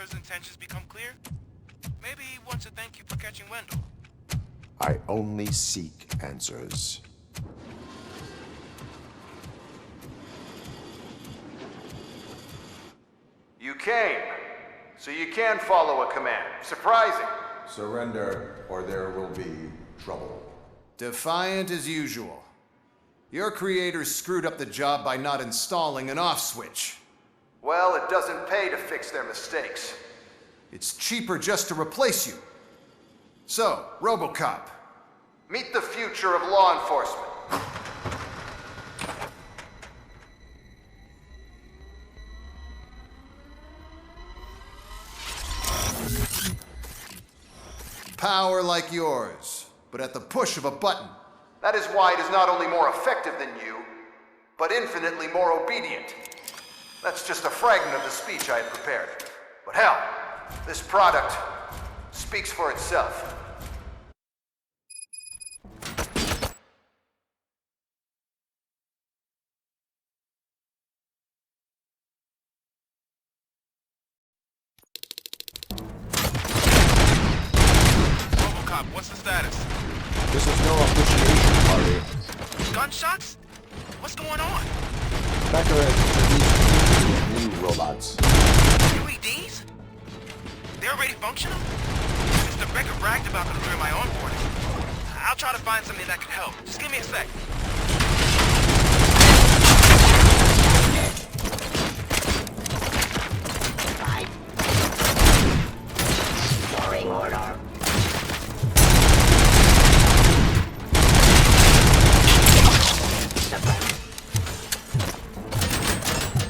Commander's intentions become clear, maybe he wants to thank you for catching Wendell. I only seek answers. You came, so you can follow a command. Surprising. Surrender, or there will be trouble. Defiant as usual. Your creators screwed up the job by not installing an off switch. Well, it doesn't pay to fix their mistakes. It's cheaper just to replace you. So, RoboCop, meet the future of law enforcement. Power like yours, but at the push of a button. That is why it is not only more effective than you, but infinitely more obedient. That's just a fragment of the speech I had prepared. But hell, this product speaks for itself. RoboCop, what's the status? This is no appreciation party. Gunshots? What's going on? Becker has introduced new robots. UEDs? They're already functional? Mr. Becker bragged about them during my onboarding. I'll try to find something that could help. Just give me a sec. Storing order.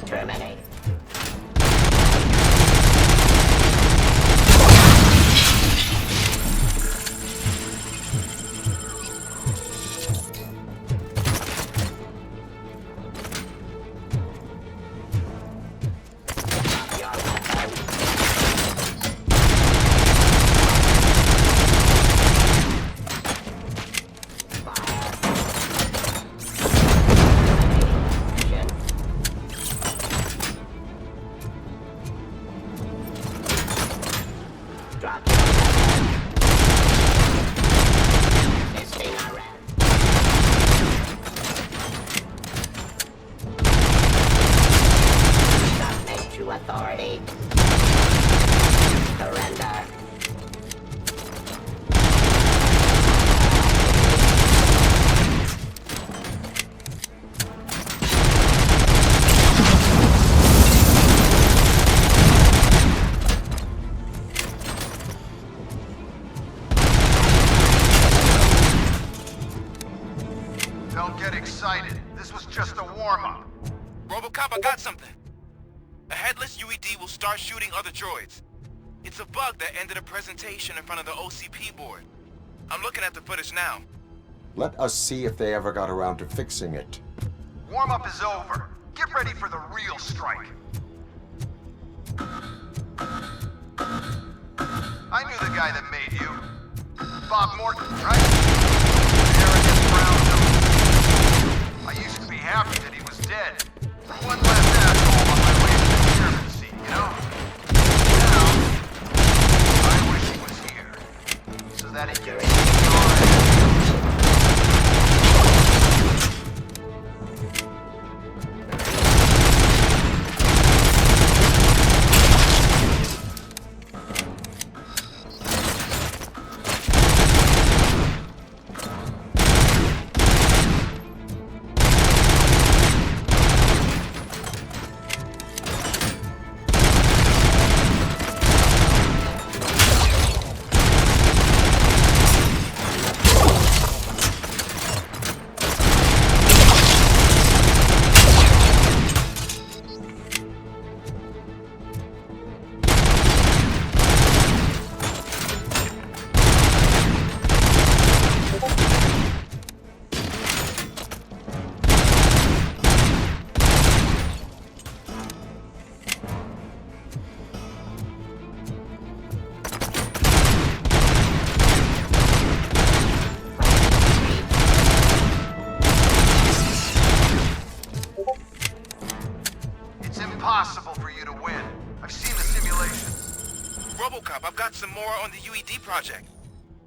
Terminate. Drop. Listing arrest. Submit to authority. Surrender. Don't get excited. This was just a warm-up. RoboCop, I got something. A headless UED will start shooting other droids. It's a bug that ended a presentation in front of the OCP board. I'm looking at the footage now. Let us see if they ever got around to fixing it. Warm-up is over. Get ready for the real strike. I knew the guy that made you. Bob Morton, right? Arrogant brown nose. I used to be happy that he was dead. One less asshole on my way to the chairman's seat, you know? Now, I wish he was here. So that he could some more on the UED project.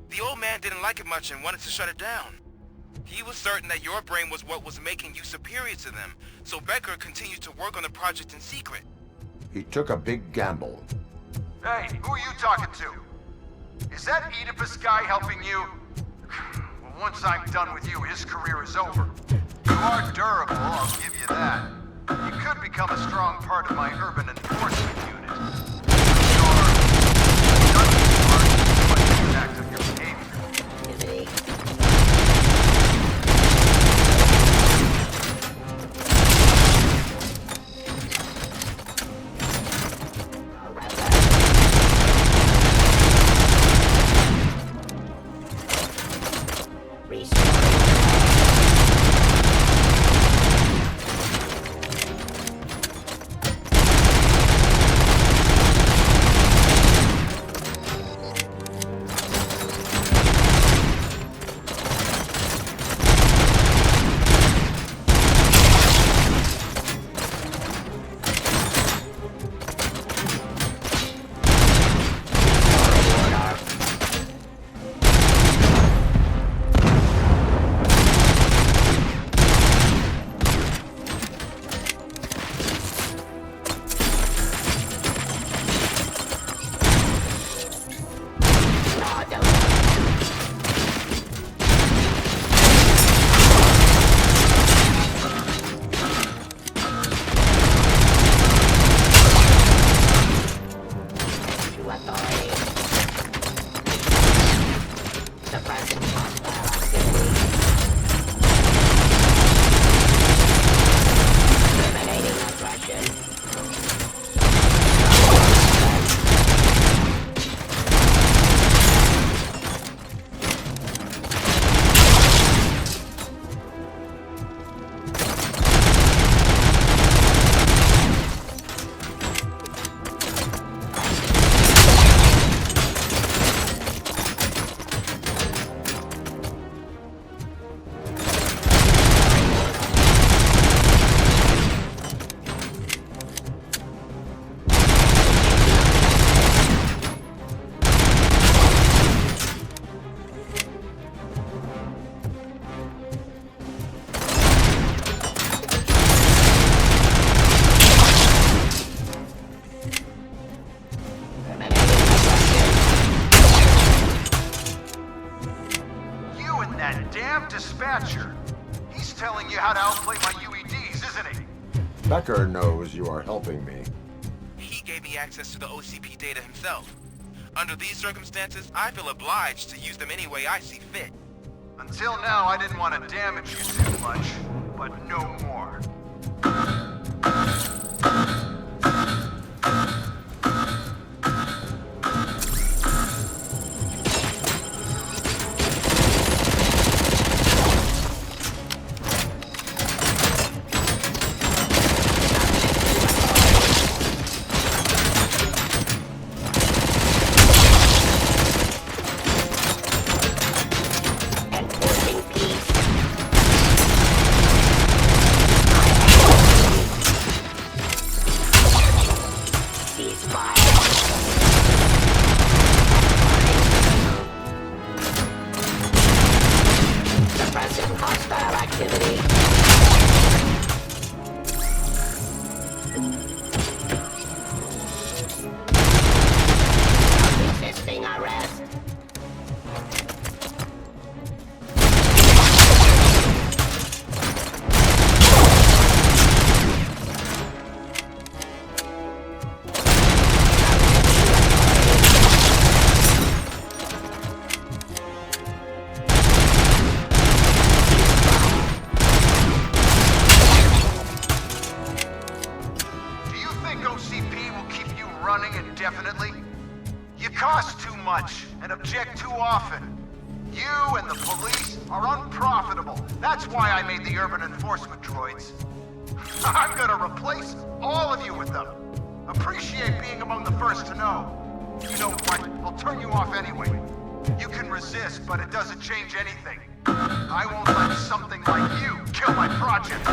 The old man didn't like it much and wanted to shut it down. He was certain that your brain was what was making you superior to them, so Becker continued to work on the project in secret. He took a big gamble. Hey, who are you talking to? Is that Oedipus guy helping you? Well, once I'm done with you, his career is over. You are durable, I'll give you that. You could become a strong part of my urban enforcement unit. Your impact of your behavior. Dispatcher. He's telling you how to outplay my UEDs, isn't he? Becker knows you are helping me. He gave me access to the OCP data himself. Under these circumstances, I feel obliged to use them any way I see fit. Until now, I didn't want to damage you too much, but no more. Object too often. You and the police are unprofitable. That's why I made the urban enforcement droids. I'm gonna replace all of you with them. Appreciate being among the first to know. You know what? I'll turn you off anyway. You can resist, but it doesn't change anything. I won't let something like you kill my project.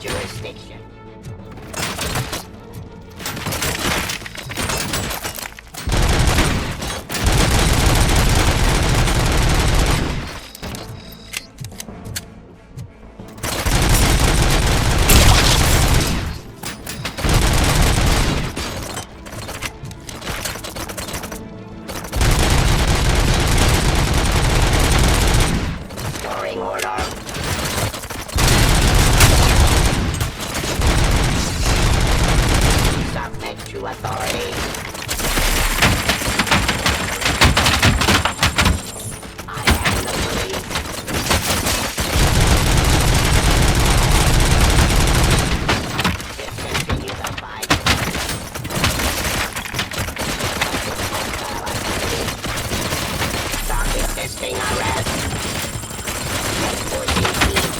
jurisdiction. Restoring order. Submit to authority. I am the police. Discontinue the fight. Stop resisting arrest. Enforcing peace.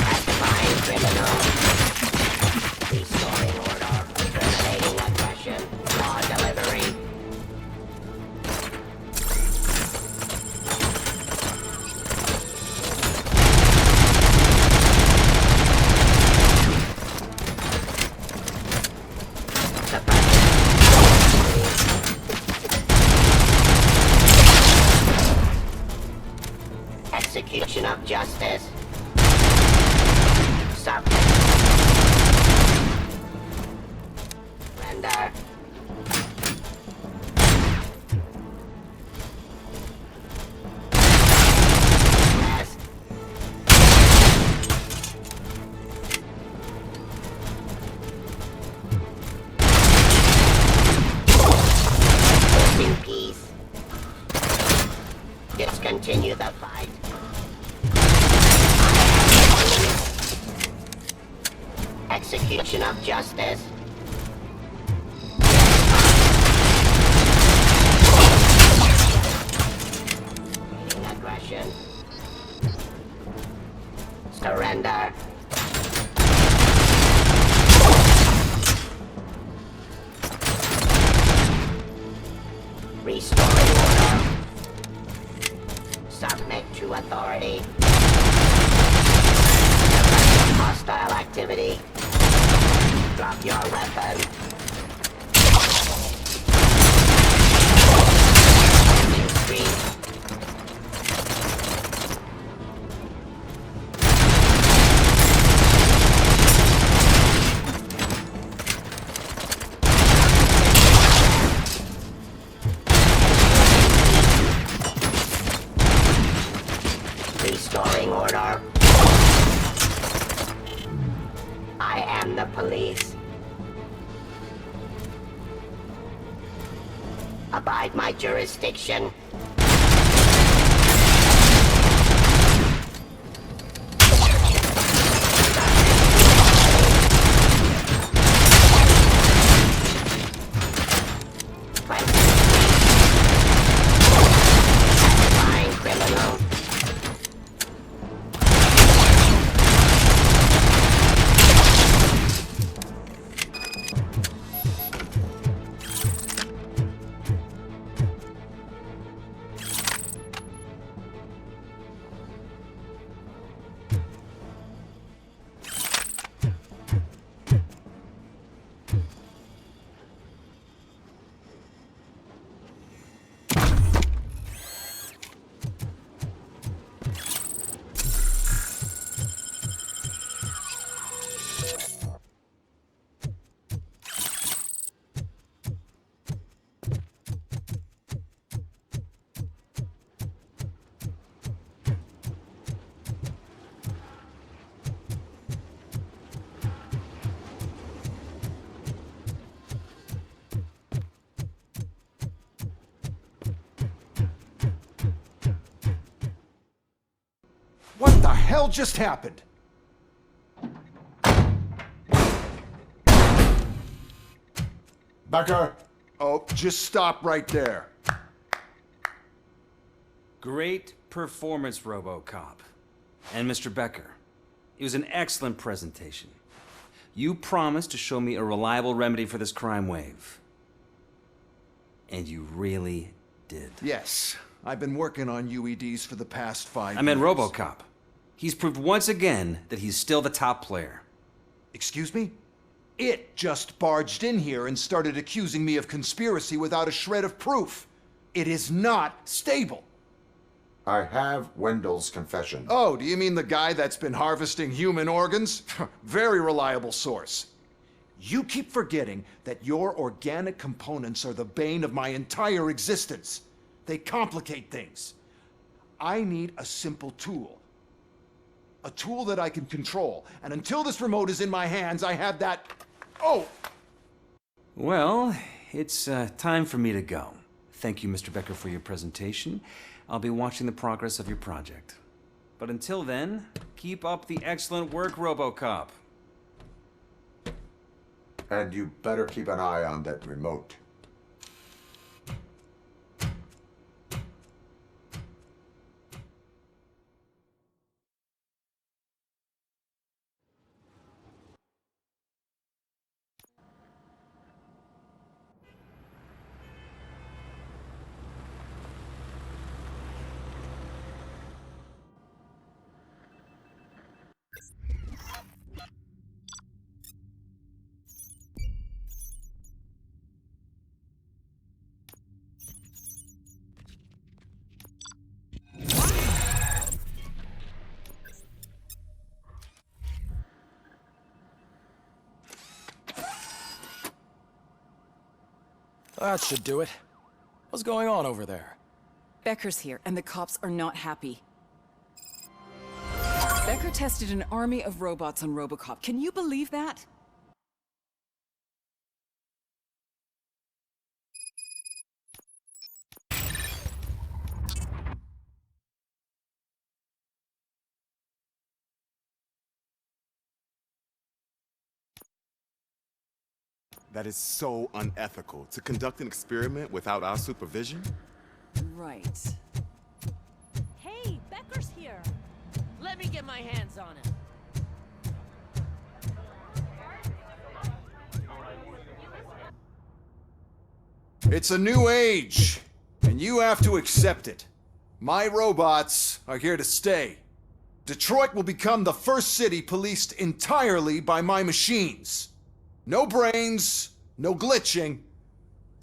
Pacifying criminal. Restoring order. Terminating aggression. Law delivery. Execution of justice. Subject. Render. Arrest. Enforcing peace. Discontinue the fight. Execution of justice. Meeting aggression. Surrender. Restoring order. Submit to authority. Hostile activity. Drop your weapon. New street. Restoring order. I am the police. Abide my jurisdiction. Pacifying criminal. What the hell just happened? Becker? Oh, just stop right there. Great performance, RoboCop. And Mr. Becker, it was an excellent presentation. You promised to show me a reliable remedy for this crime wave. And you really did. Yes, I've been working on UEDs for the past 5 years. I meant RoboCop. He's proved once again that he's still the top player. Excuse me? It just barged in here and started accusing me of conspiracy without a shred of proof. It is not stable. I have Wendell's confession. Oh, do you mean the guy that's been harvesting human organs? Very reliable source. You keep forgetting that your organic components are the bane of my entire existence. They complicate things. I need a simple tool. A tool that I can control. And until this remote is in my hands, I have that... Oh! Well, it's time for me to go. Thank you, Mr. Becker, for your presentation. I'll be watching the progress of your project. But until then, keep up the excellent work, RoboCop. And you better keep an eye on that remote. That should do it. What's going on over there? Becker's here, and the cops are not happy. Becker tested an army of robots on RoboCop. Can you believe that? That is so unethical, to conduct an experiment without our supervision. Right. Hey, Becker's here. Let me get my hands on him. It's a new age, and you have to accept it. My robots are here to stay. Detroit will become the first city policed entirely by my machines. No brains, no glitching,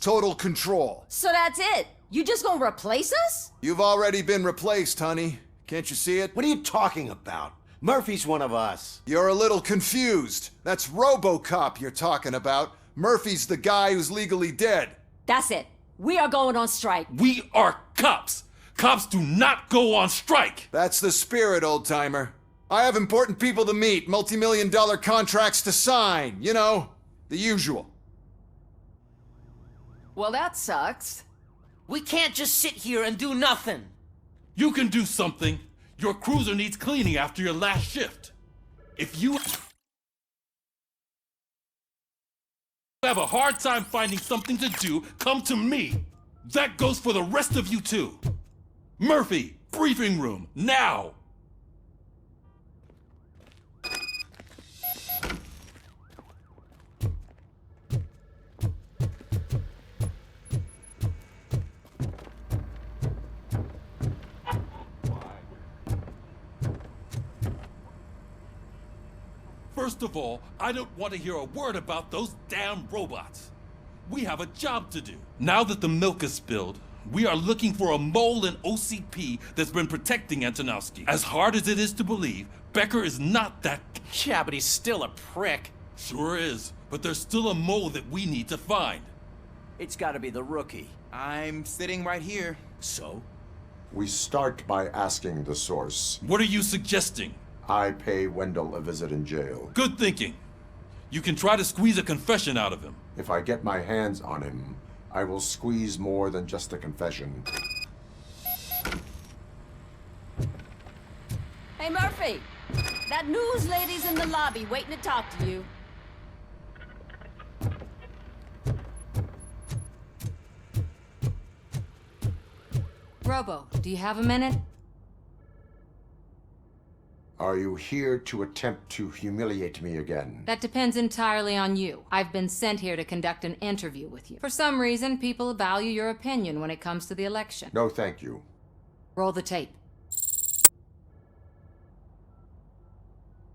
total control. So that's it? You just gonna replace us? You've already been replaced, honey. Can't you see it? What are you talking about? Murphy's one of us. You're a little confused. That's RoboCop you're talking about. Murphy's the guy who's legally dead. That's it. We are going on strike. We are cops. Cops do not go on strike. That's the spirit, old-timer. I have important people to meet, multi-million-dollar contracts to sign. You know, the usual. Well, that sucks. We can't just sit here and do nothing. You can do something. Your cruiser needs cleaning after your last shift. If you have a hard time finding something to do, come to me. That goes for the rest of you too. Murphy, briefing room, now! First of all, I don't want to hear a word about those damn robots. We have a job to do. Now that the milk is spilled, we are looking for a mole in OCP that's been protecting Antonowski. As hard as it is to believe, Becker is not that... Yeah, but he's still a prick. Sure is, but there's still a mole that we need to find. It's gotta be the rookie. I'm sitting right here. So? We start by asking the source. What are you suggesting? I pay Wendell a visit in jail. Good thinking. You can try to squeeze a confession out of him. If I get my hands on him, I will squeeze more than just a confession. Hey, Murphy. That news lady's in the lobby waiting to talk to you. Robo, do you have a minute? Are you here to attempt to humiliate me again? That depends entirely on you. I've been sent here to conduct an interview with you. For some reason, people value your opinion when it comes to the election. No, thank you. Roll the tape.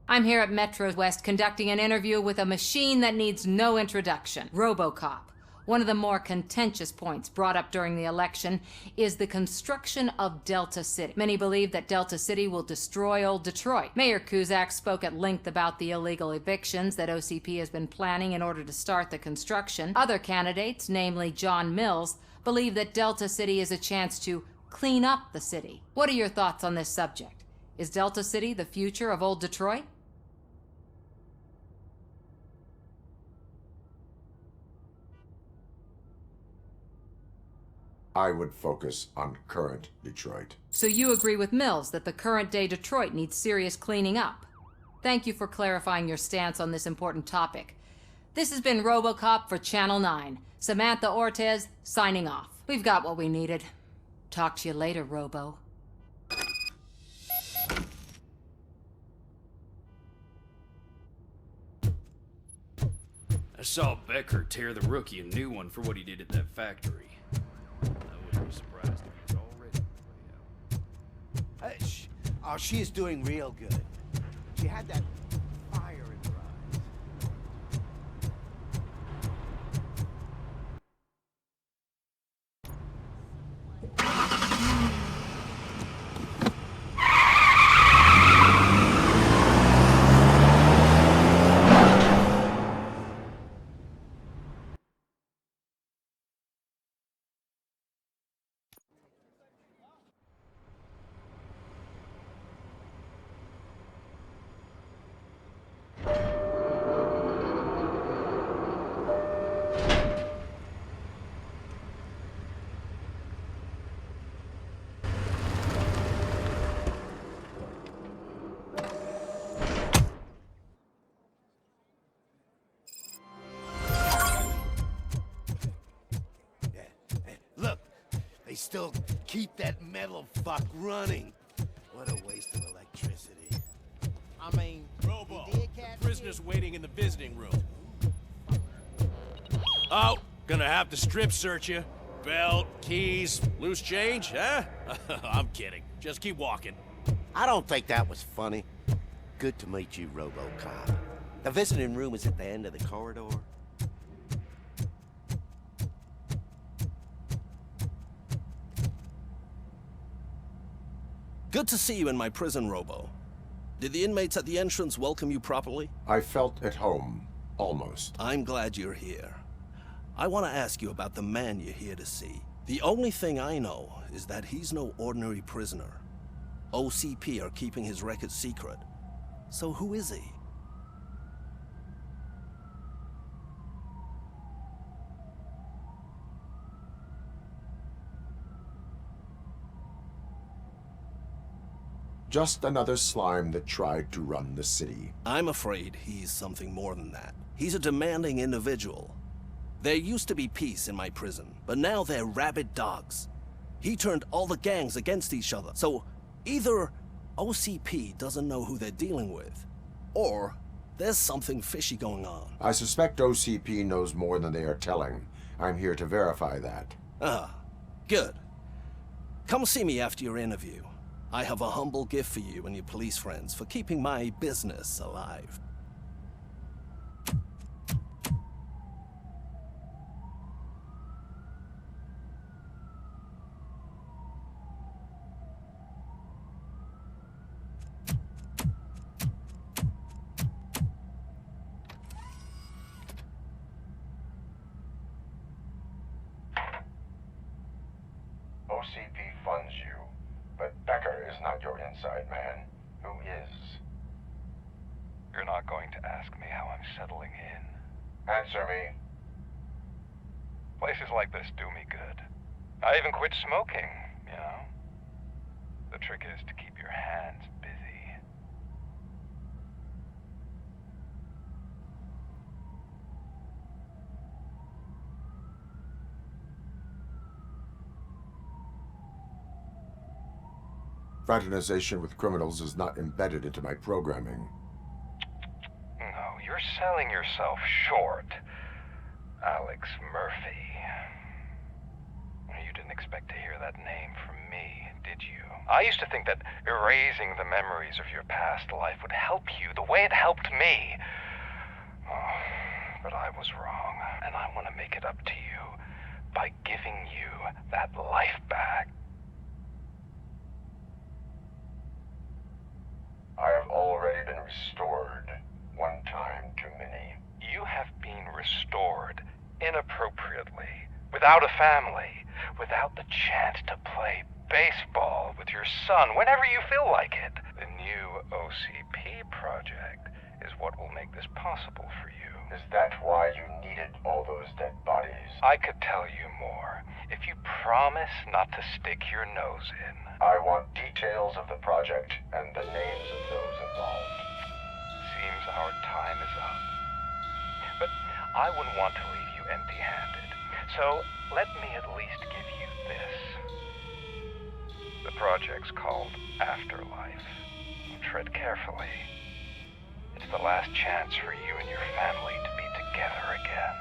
I'm here at Metro West conducting an interview with a machine that needs no introduction. RoboCop. One of the more contentious points brought up during the election is the construction of Delta City. Many believe that Delta City will destroy old Detroit. Mayor Cusack spoke at length about the illegal evictions that OCP has been planning in order to start the construction. Other candidates, namely John Mills, believe that Delta City is a chance to clean up the city. What are your thoughts on this subject? Is Delta City the future of old Detroit? I would focus on current Detroit. So you agree with Mills that the current-day Detroit needs serious cleaning up? Thank you for clarifying your stance on this important topic. This has been RoboCop for Channel 9. Samantha Ortez, signing off. We've got what we needed. Talk to you later, Robo. I saw Becker tear the rookie a new one for what he did at that factory. I wouldn't be surprised if he's already way out. Oh, she is doing real good. She had that fire in her eyes. Look, they still keep that metal fuck running. What a waste of electricity. I mean, Robo, prisoners waiting in the visiting room. Oh, gonna have to strip search you. Belt, keys, loose change, huh? I'm kidding. Just keep walking. I don't think that was funny. Good to meet you, RoboCop. The visiting room is at the end of the corridor. good to see you in my prison, Robo. Did the inmates at the entrance welcome you properly? I felt at home, almost. I'm glad you're here. I want to ask you about the man you're here to see. The only thing I know is that he's no ordinary prisoner. OCP are keeping his record secret. So who is he? Just another slime that tried to run the city. I'm afraid he's something more than that. He's a demanding individual. There used to be peace in my prison, but now they're rabid dogs. He turned all the gangs against each other, so either OCP doesn't know who they're dealing with, or there's something fishy going on. I suspect OCP knows more than they are telling. I'm here to verify that. Ah, good. Come see me after your interview. I have a humble gift for you and your police friends for keeping my business alive. OCP funds you, but Becker is not your inside man. Who is? You're not going to ask me how I'm settling in. Answer me. Places like this do me good. I even quit smoking, you know? The trick is to keep your hands busy. Fraternization with criminals is not embedded into my programming. No, you're selling yourself short, Alex Murphy. You didn't expect to hear that name from me, did you? I used to think that erasing the memories of your past life would help you the way it helped me. Oh, but I was wrong, and I want to make it up to you by giving you that life back. I have already been restored. One time too many. You have been restored inappropriately, without a family, without the chance to play baseball with your son whenever you feel like it. The new OCP project is what will make this possible for you. Is that why you needed all those dead bodies? I could tell you more if you promise not to stick your nose in. I want details of the project and the names of those involved. Seems our time is up. But I wouldn't want to leave you empty-handed. So let me at least give you this. The project's called Afterlife. Tread carefully. It's the last chance for you and your family to be together again.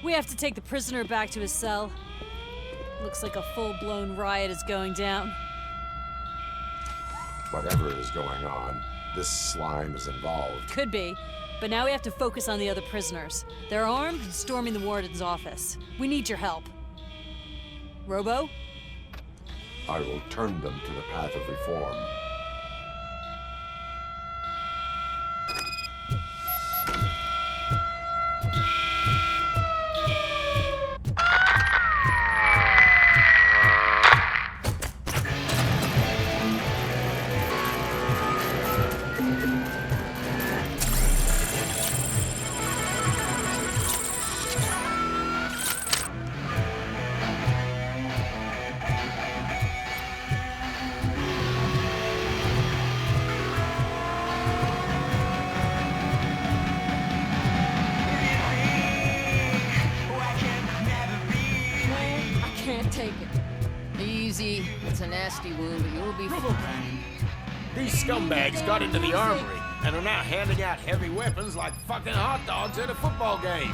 We have to take the prisoner back to his cell. Looks like a full-blown riot is going down. Whatever is going on, this slime is involved. Could be, but now we have to focus on the other prisoners. They're armed and storming the warden's office. We need your help. Robo? I will turn them to the path of reform. Easy. It's a nasty wound, but you'll be fine. These scumbags got into the armory and are now handing out heavy weapons like fucking hot dogs at a football game.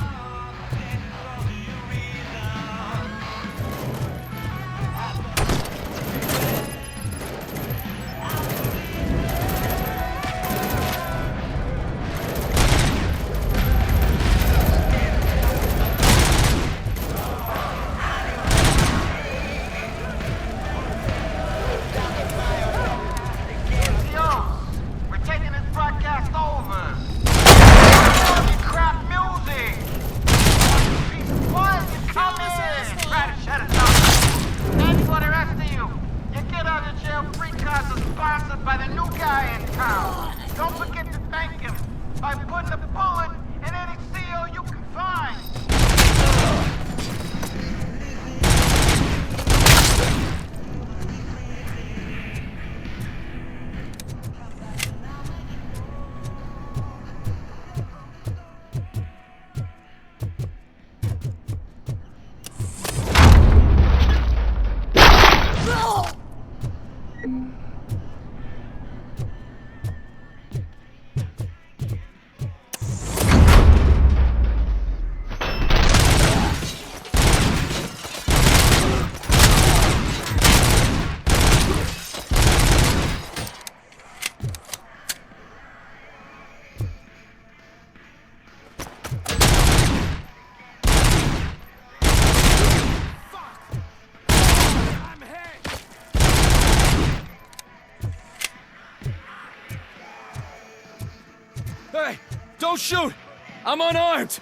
Hey, don't shoot! I'm unarmed!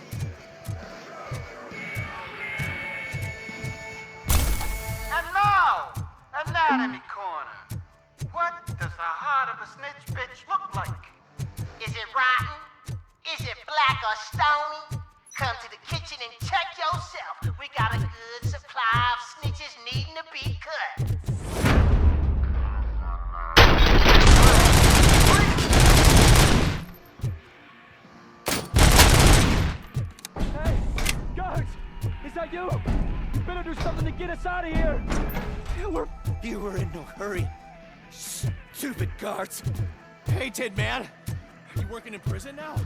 And now, Anatomy Corner. What does the heart of a snitch bitch look like? Is it rotten? Is it black or stony? Come to the kitchen and check yourself. We got a good supply of snitches needing to be cut. do? You better do something to get us out of here. You were in no hurry. Stupid guards. Hey, Tin Man. Are you working in prison now?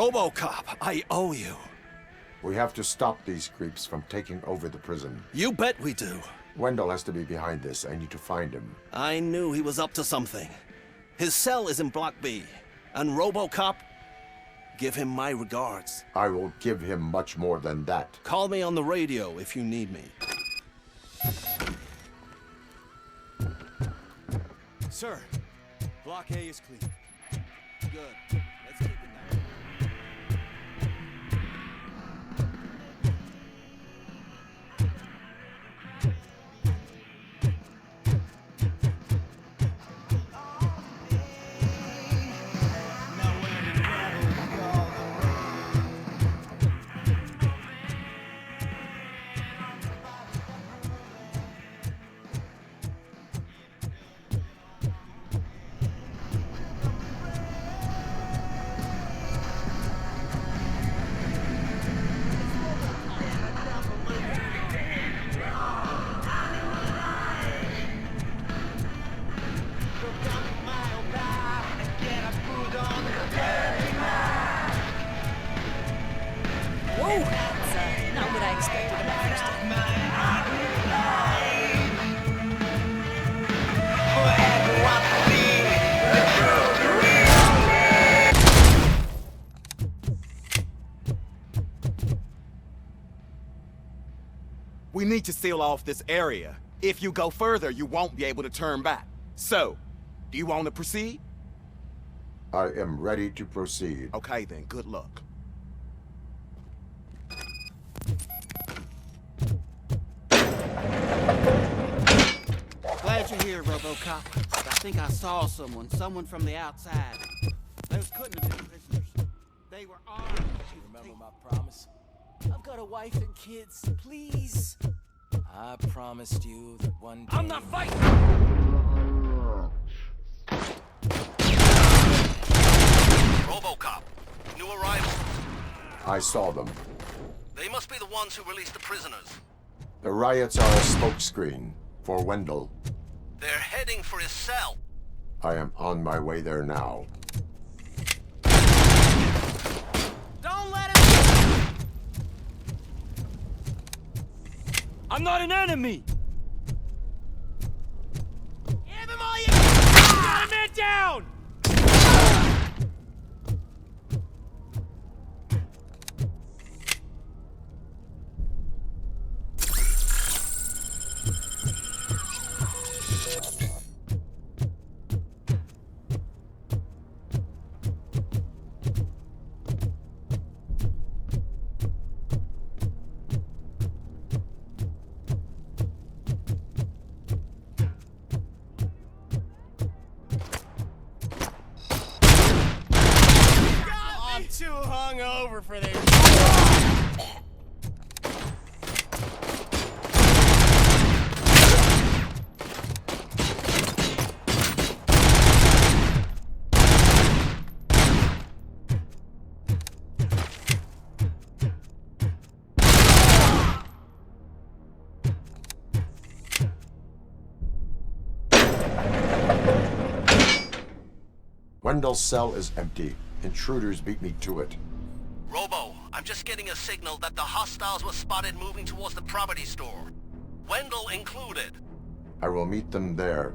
RoboCop, I owe you. We have to stop these creeps from taking over the prison. You bet we do. Wendell has to be behind this. I need to find him. I knew he was up to something. His cell is in Block B. And RoboCop, give him my regards. I will give him much more than that. Call me on the radio if you need me. Sir, Block A is clear. Good. Let's keep it that way. Whoa! That's not what I expected of my first day. We need to seal off this area. If you go further, you won't be able to turn back. So, do you want to proceed? I am ready to proceed. Okay then, good luck. Glad you're here, RoboCop. I think I saw someone from the outside. Those couldn't have been prisoners. They were armed. You remember my promise? I've got a wife and kids. Please. I promised you that one day... I'm not fighting! RoboCop, new arrivals. I saw them. They must be the ones who released the prisoners. The riots are a smokescreen for Wendell. They're heading for his cell. I am on my way there now. Don't let him... I'm not an enemy! Give him all you got! Got a man down! Too hungover for this. Wendell's cell is empty. Intruders beat me to it. Robo, I'm just getting a signal that the hostiles were spotted moving towards the property store. Wendell included. I will meet them there.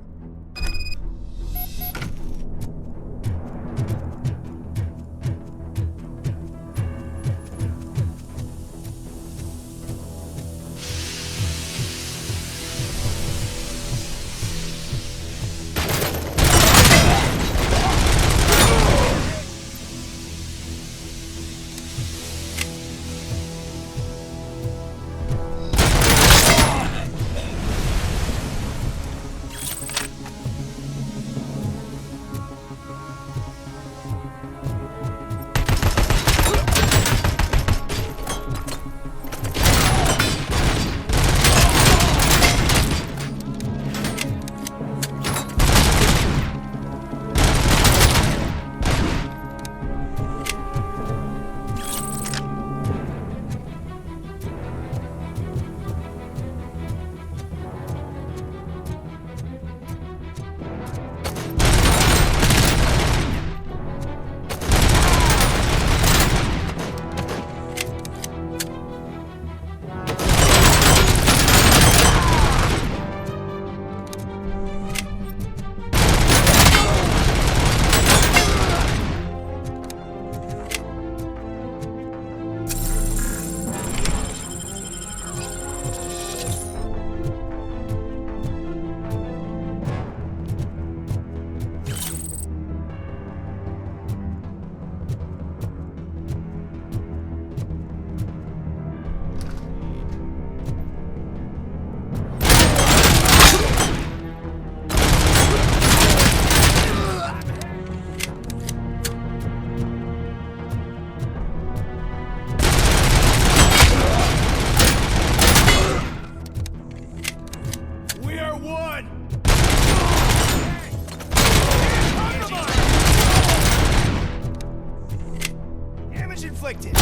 inflicted.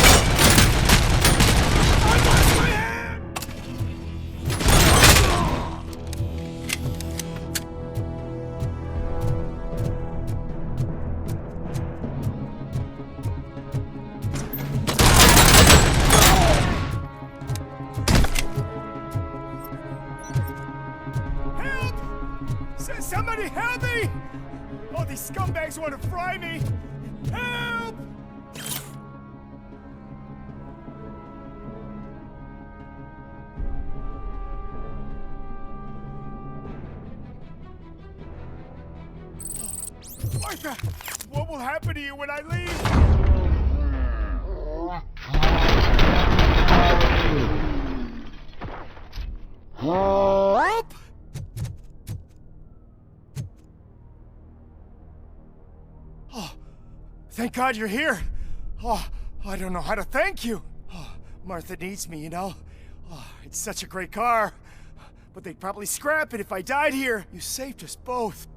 Somebody help me! All these scumbags want to fry me! Help! Martha! What will happen to you when I leave? Help! Oh, thank God you're here. Oh, I don't know how to thank you. Oh, Martha needs me, you know. Oh, it's such a great car. But they'd probably scrap it if I died here. You saved us both.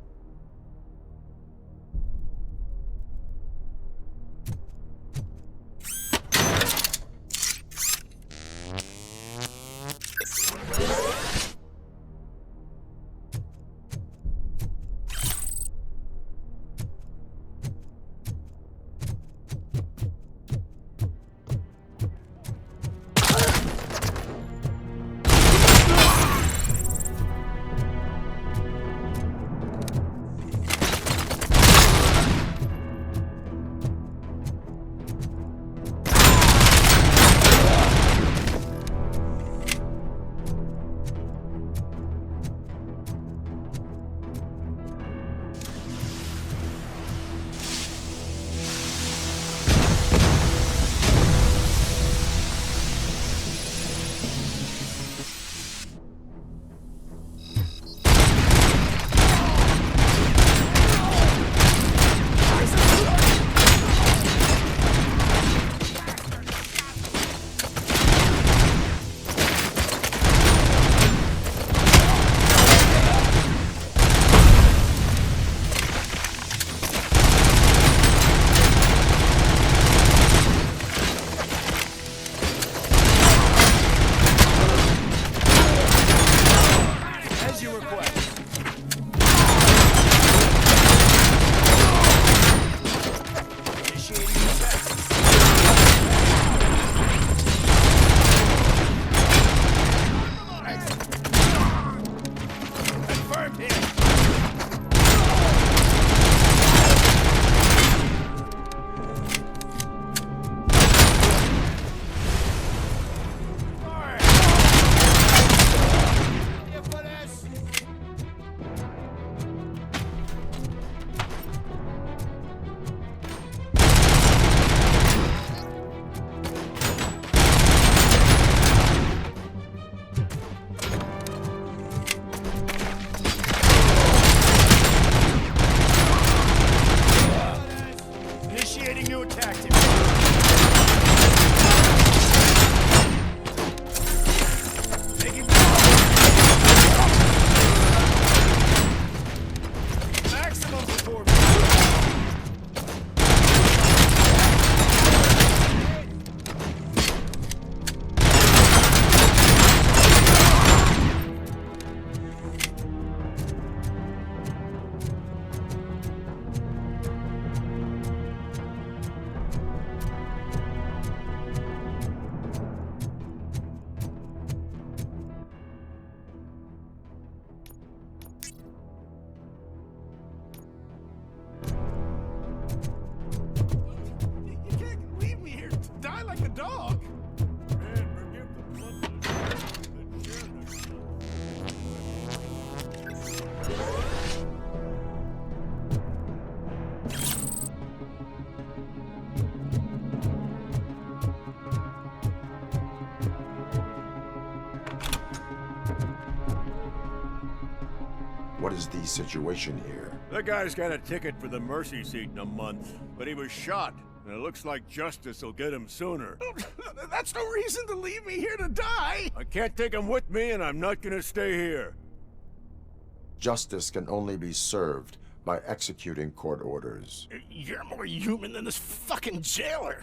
What is the situation here? The guy's got a ticket for the mercy seat in a month, but he was shot, and it looks like justice will get him sooner. That's no reason to leave me here to die! I can't take him with me, and I'm not gonna stay here. Justice can only be served by executing court orders. You're more human than this fucking jailer!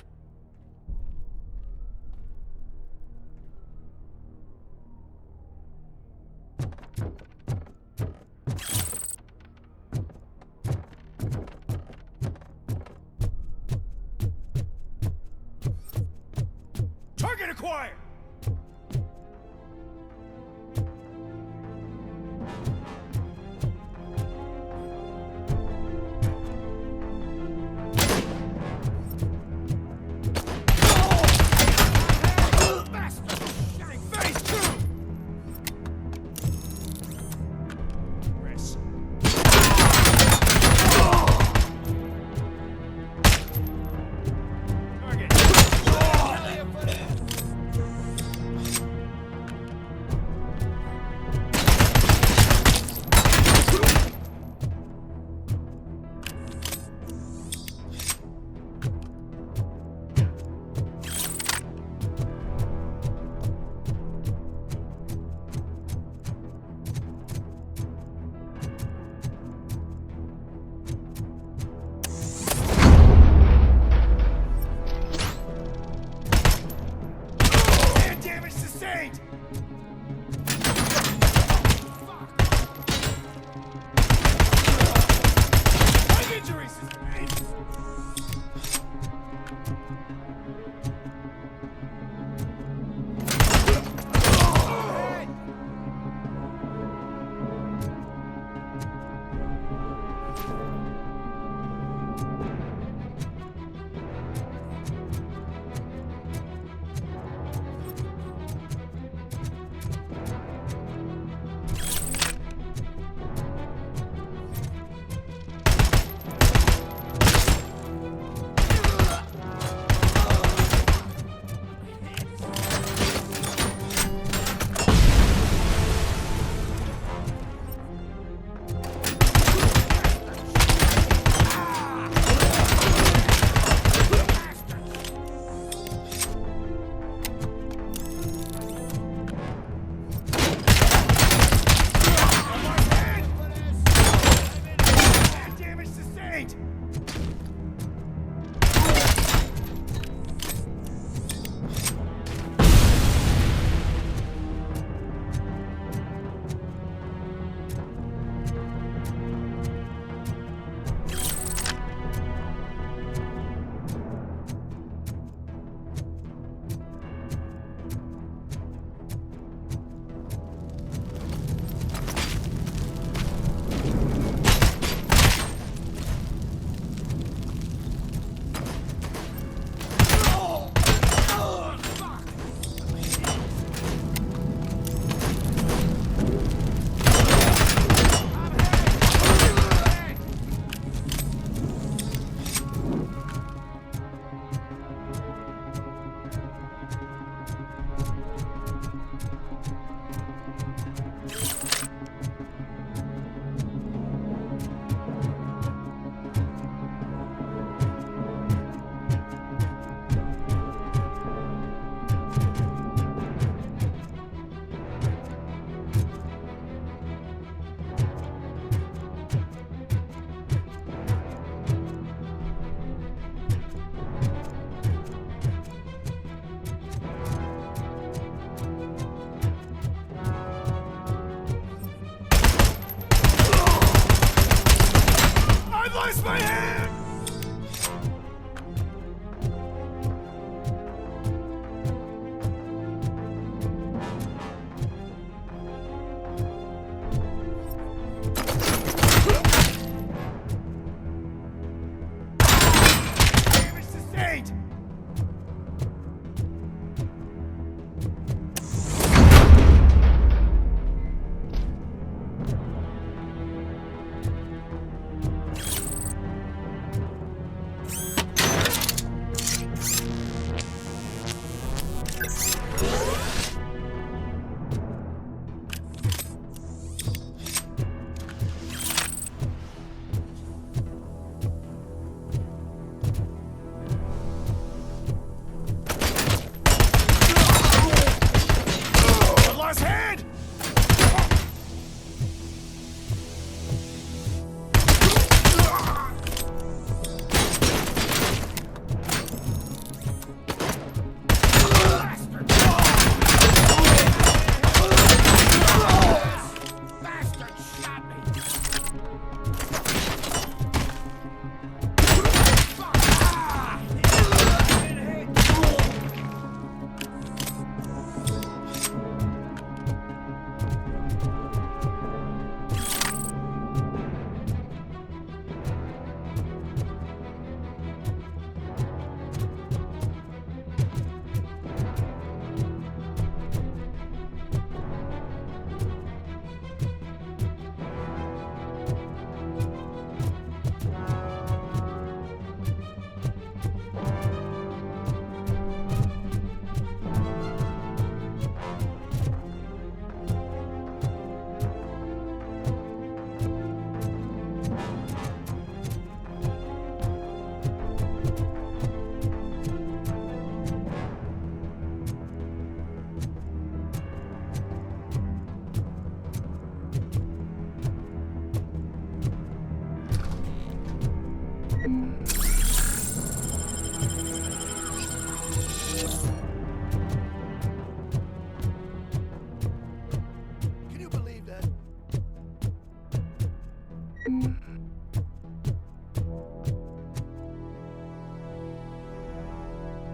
acquired!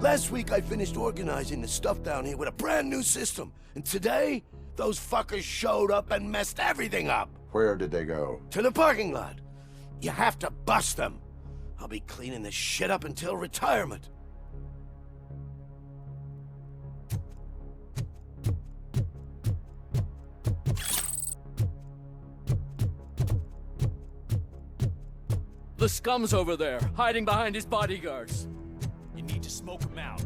Last week I finished organizing the stuff down here with a brand new system. And today, those fuckers showed up and messed everything up. Where did they go? To the parking lot. You have to bust them. I'll be cleaning this shit up until retirement. The scum's over there, hiding behind his bodyguards. You need to smoke him out.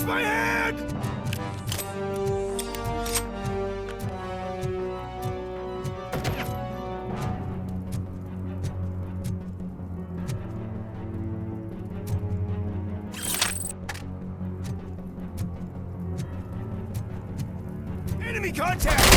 My hand! Enemy contact!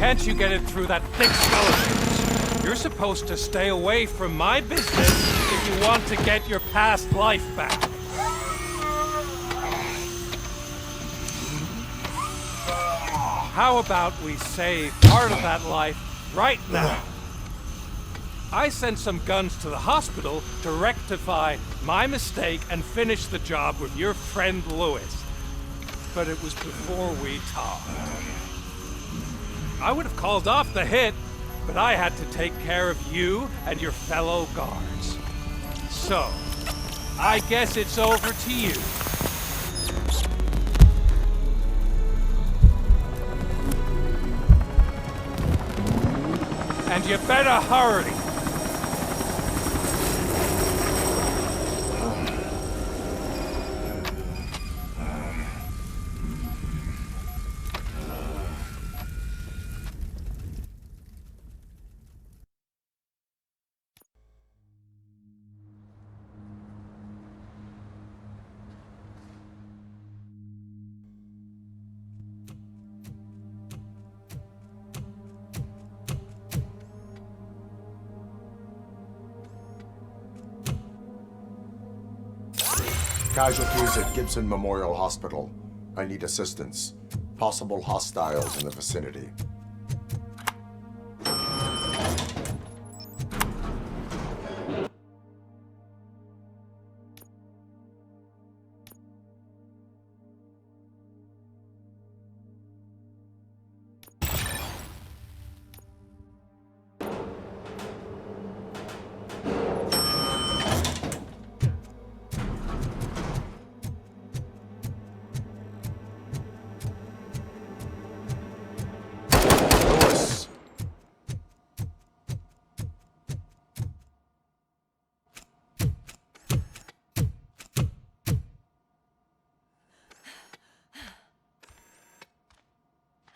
can't you get it through that thick skull of yours? You're supposed to stay away from my business if you want to get your past life back. How about we save part of that life right now? I sent some guns to the hospital to rectify my mistake and finish the job with your friend Lewis. But it was before we talked. I would have called off the hit, but I had to take care of you and your fellow guards. So, I guess it's over to you. And you better hurry. Casualties at Gibson Memorial Hospital. I need assistance. Possible hostiles in the vicinity.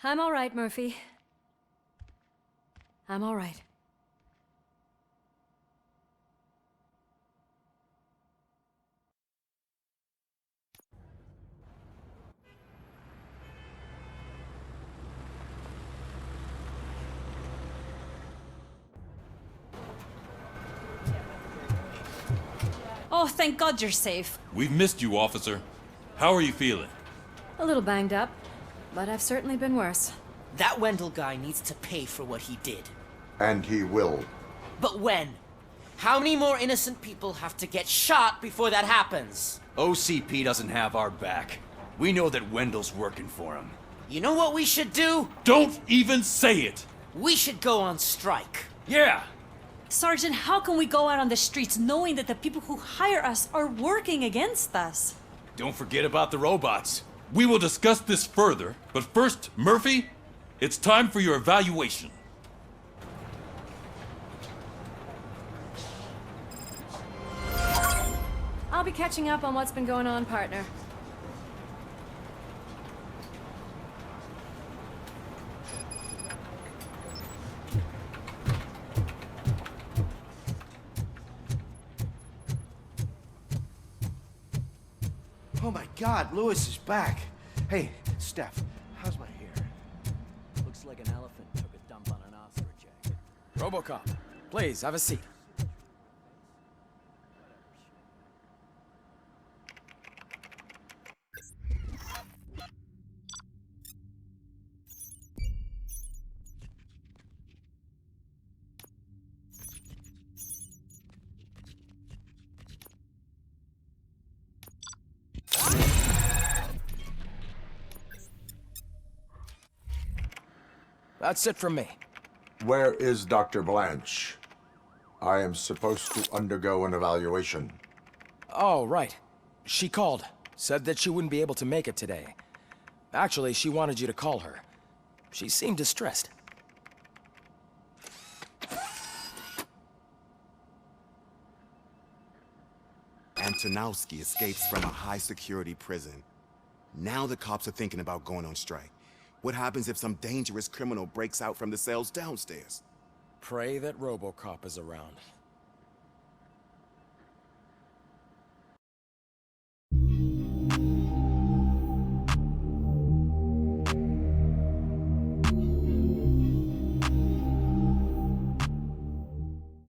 I'm all right, Murphy. I'm all right. Oh, thank God you're safe. We've missed you, officer. How are you feeling? A little banged up, but I've certainly been worse. That Wendell guy needs to pay for what he did. And he will. But when? How many more innocent people have to get shot before that happens? OCP doesn't have our back. We know that Wendell's working for him. You know what we should do? Don't even say it! We should go on strike. Yeah! Sergeant, how can we go out on the streets knowing that the people who hire us are working against us? Don't forget about the robots. We will discuss this further, but first, Murphy, it's time for your evaluation. I'll be catching up on what's been going on, partner. Oh my God, Lewis is back. Hey, Steph, how's my hair? Looks like an elephant took a dump on an ostrich egg. RoboCop, please, have a seat. That's it from me. Where is Dr. Blanche? I am supposed to undergo an evaluation. Oh, right. She called. Said that she wouldn't be able to make it today. Actually, she wanted you to call her. She seemed distressed. Antonowski escapes from a high-security prison. Now the cops are thinking about going on strike. What happens if some dangerous criminal breaks out from the cells downstairs? Pray that RoboCop is around.